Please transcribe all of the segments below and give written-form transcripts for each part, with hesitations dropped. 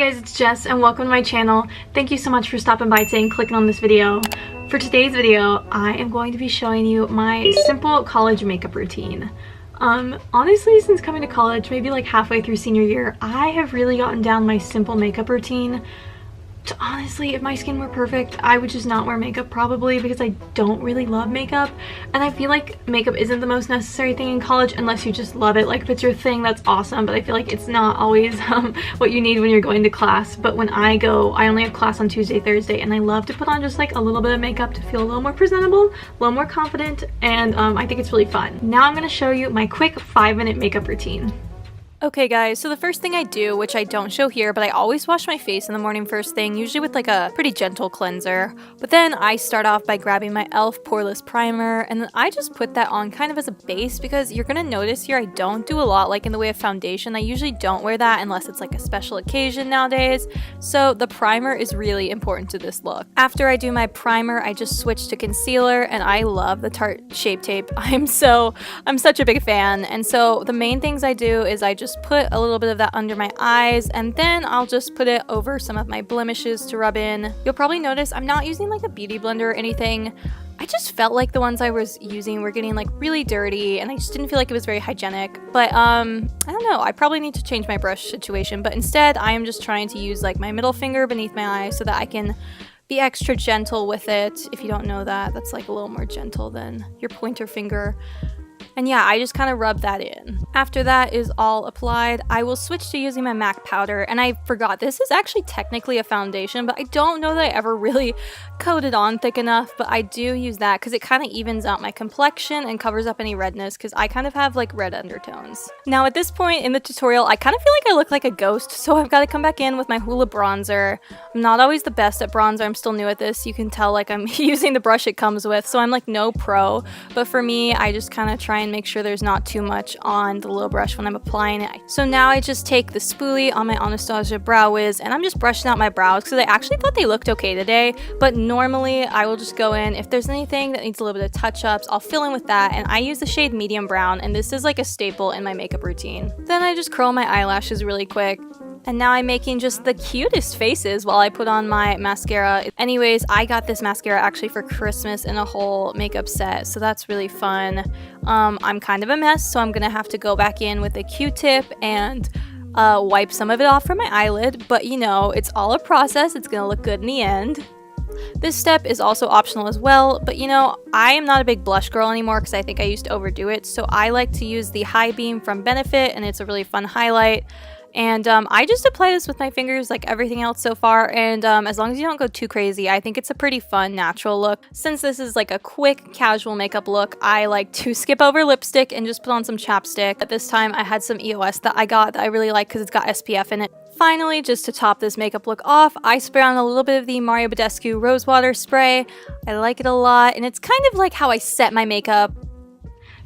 guys, it's Jess and welcome to my channel. Thank you so much for stopping by today and clicking on this video. For today's video, I am going to be showing you my simple college makeup routine. Honestly, since coming to college, maybe like halfway through senior year, I have really gotten down my simple makeup routine. Honestly, if my skin were perfect, I would just not wear makeup probably because I don't really love makeup, and I feel like makeup isn't the most necessary thing in college unless you just love it. Like if it's your thing, that's awesome, but I feel like it's not always what you need when you're going to class. But when I go, I only have class on Tuesday, Thursday, and I love to put on just like a little bit of makeup to feel a little more presentable, a little more confident, and I think it's really fun. Now I'm going to show you my quick 5-minute makeup routine. Okay guys, so the first thing I do, which I don't show here, but I always wash my face in the morning first thing, usually with like a pretty gentle cleanser. But then I start off by grabbing my e.l.f. Poreless Primer, and then I just put that on kind of as a base because you're gonna notice here I don't do a lot like in the way of foundation. I usually don't wear that unless it's like a special occasion nowadays. So the primer is really important to this look. After I do my primer, I just switch to concealer, and I love the Tarte Shape Tape. I'm such a big fan. And so the main things I do is I just put a little bit of that under my eyes, and then I'll just put it over some of my blemishes to rub in. You'll probably notice I'm not using like a beauty blender or anything. I just felt like the ones I was using were getting like really dirty, and I just didn't feel like it was very hygienic. But I don't know, I probably need to change my brush situation, but instead I am just trying to use like my middle finger beneath my eye so that I can be extra gentle with it. If you don't know that, that's like a little more gentle than your pointer finger. And yeah, I just kind of rub that in. After that is all applied, I will switch to using my MAC powder. And I forgot, this is actually technically a foundation, but I don't know that I ever really coat it on thick enough. But I do use that because it kind of evens out my complexion and covers up any redness because I kind of have like red undertones. Now at this point in the tutorial, I kind of feel like I look like a ghost, so I've got to come back in with my Hula Bronzer. I'm not always the best at bronzer. I'm still new at this. You can tell like I'm using the brush it comes with, so I'm like no pro. But for me, I just kind of try and make sure there's not too much on the little brush when I'm applying it. So now I just take the spoolie on my Anastasia Brow Wiz, and I'm just brushing out my brows because I actually thought they looked okay today. But normally I will just go in, if there's anything that needs a little bit of touch-ups, I'll fill in with that, and I use the shade medium brown, and this is like a staple in my makeup routine. Then I just curl my eyelashes really quick. And now I'm making just the cutest faces while I put on my mascara. Anyways, I got this mascara actually for Christmas in a whole makeup set, so that's really fun. I'm kind of a mess, so I'm gonna have to go back in with a Q-tip and wipe some of it off from my eyelid, but you know, it's all a process. It's gonna look good in the end. This step is also optional as well, but you know, I am not a big blush girl anymore because I think I used to overdo it, so I like to use the High Beam from Benefit, and it's a really fun highlight. And I just apply this with my fingers like everything else so far, and as long as you don't go too crazy, I think it's a pretty fun natural look. Since this is like a quick casual makeup look, I like to skip over lipstick and just put on some chapstick. At this time I had some EOS that I got that I really like because it's got SPF in it. Finally, just to top this makeup look off, I spray on a little bit of the Mario Badescu Rose Water spray. I like it a lot, and it's kind of like how I set my makeup.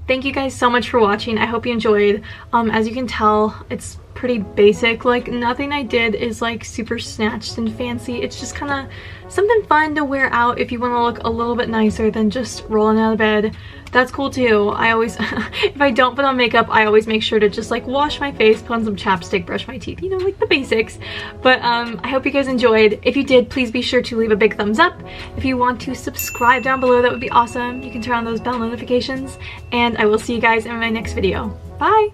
Thank you guys so much for watching. I hope you enjoyed. As you can tell, it's pretty basic. Like nothing I did is like super snatched and fancy. It's just kind of something fun to wear out if you want to look a little bit nicer than just rolling out of bed. That's cool too. I always if I don't put on makeup, I always make sure to just like wash my face, put on some chapstick, brush my teeth, you know, like the basics. But I hope you guys enjoyed. If you did, please be sure to leave a big thumbs up. If you want to subscribe down below, that would be awesome. You can turn on those bell notifications, and I will see you guys in my next video. Bye!